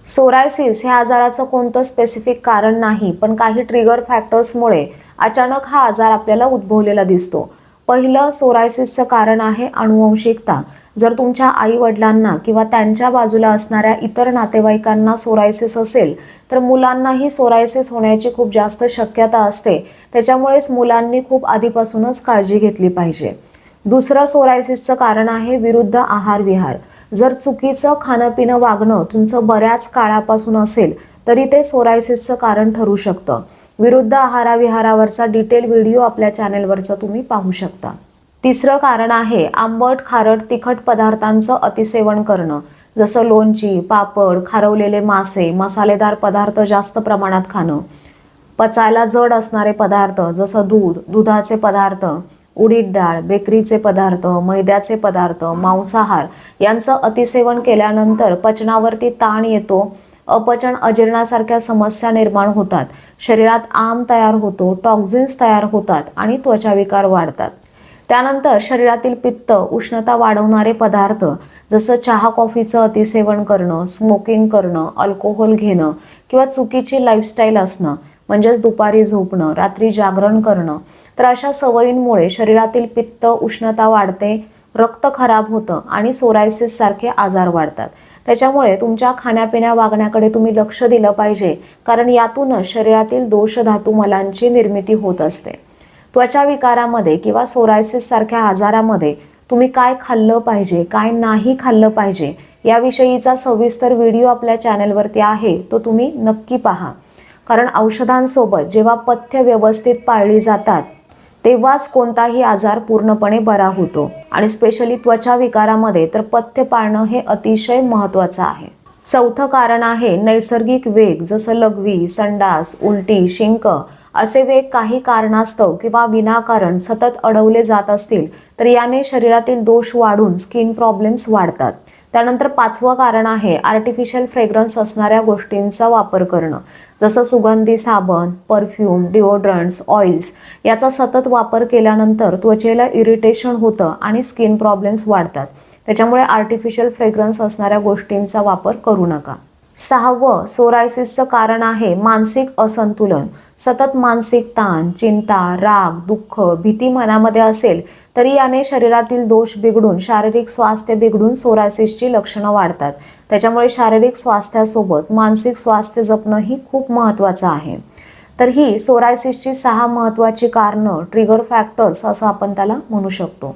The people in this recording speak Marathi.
सोरायसिस ह्या आजाराचं कोणतं स्पेसिफिक कारण नाही, पण काही ट्रिगर फॅक्टर्समुळे अचानक हा आजार आपल्याला उद्भवलेला दिसतो. पहिलं सोरायसिसचं कारण आहे अनुवंशिकता. जर तुमच्या आई वडिलांना किंवा त्यांच्या बाजूला असणाऱ्या इतर नातेवाईकांना सोरायसिस असेल तर मुलांनाही सोरायसिस होण्याची खूप जास्त शक्यता असते. त्याच्यामुळेच मुलांनी खूप आधीपासूनच काळजी घेतली पाहिजे. दुसरं सोरायसिसचं कारण आहे विरुद्ध आहार विहार. जर चुकीचं खाणं पिणं वागणं तुमचं बऱ्याच काळापासून असेल तरी ते सोरायसिसचं कारण ठरू शकतं. विरुद्ध आहाराविहारावरचा डिटेल व्हिडिओ आपल्या चॅनेलवरचा तुम्ही पाहू शकता. तिसरं कारण आहे आंबट खारट तिखट पदार्थांचं अतिसेवन करणं. जसं लोणची, पापड, खारवलेले मासे, मसालेदार पदार्थ जास्त प्रमाणात खाणं. पचायला जड असणारे पदार्थ जसं दूध, दुधाचे पदार्थ, उडीद डाळ, बेकरीचे पदार्थ, मैद्याचे पदार्थ, मांसाहार यांचं अतिसेवन केल्यानंतर पचनावरती ताण येतो. अपचन, अजीर्णासारख्या समस्या निर्माण होतात. शरीरात आम तयार होतो, टॉक्झिन्स तयार होतात आणि त्वचाविकार वाढतात. त्यानंतर शरीरातील पित्त, उष्णता वाढवणारे पदार्थ जसं चहा कॉफीचं अतिसेवन करणं, स्मोकिंग करणं, अल्कोहोल घेणं किंवा चुकीची लाईफस्टाईल असणं म्हणजेच दुपारी झोपणं, रात्री जागरण करणं, तर अशा सवयींमुळे शरीरातील पित्त, उष्णता वाढते, रक्त खराब होतं आणि सोरायसिस सारखे आजार वाढतात. त्याच्यामुळे तुमच्या खाण्यापिण्या वागण्याकडे तुम्ही लक्ष दिलं पाहिजे, कारण यातूनच शरीरातील दोष धातू मलांची निर्मिती होत असते. त्वचा विकारामध्ये किंवा सोरायसिस सारख्या आजारामध्ये तुम्ही काय खाल्लं पाहिजे, काय नाही खाल्लं पाहिजे याविषयीचा सविस्तर व्हिडिओ आपल्या चॅनलवरती आहे, तो तुम्ही नक्की पहा. कारण औषधांसोबत जेव्हा पथ्य व्यवस्थित पाळली जातात तेव्हाच कोणताही आजार पूर्णपणे बरा होतो. आणि स्पेशली त्वचा विकारामध्ये तर पथ्य पाळणं हे अतिशय महत्त्वाचं आहे. चौथं कारण आहे नैसर्गिक वेग. जसं लघवी, संडास, उलटी, शिंक असे वेग काही कारणास्तव किंवा विनाकारण सतत अडवले जात असतील तर याने शरीरातील दोष वाढून स्किन प्रॉब्लेम्स वाढतात. त्यानंतर पाचवं कारण आहे आर्टिफिशियल फ्रेग्रन्स असणाऱ्या गोष्टींचा वापर करणं. जसं सुगंधी साबण, परफ्यूम, डिओड्रंट्स, ऑइल्स याचा सतत वापर केल्यानंतर त्वचेला इरिटेशन होतं आणि स्किन प्रॉब्लेम्स वाढतात. त्याच्यामुळे आर्टिफिशियल फ्रेग्रन्स असणाऱ्या गोष्टींचा वापर करू नका. सहावं सोरायसिसचं कारण आहे मानसिक असंतुलन. सतत मानसिक ताण, चिंता, राग, दुःख, भीती मनामध्ये असेल तरी याने शरीरातील दोष बिघडून शारीरिक स्वास्थ्य बिघडून सोरायसिसची लक्षणं वाढतात. त्याच्यामुळे शारीरिक स्वास्थ्यासोबत मानसिक स्वास्थ्य जपणं ही खूप महत्त्वाचं आहे. तर ही सोरायसिसची 6 महत्त्वाची कारणं, ट्रिगर फॅक्टर्स असं आपण त्याला म्हणू शकतो.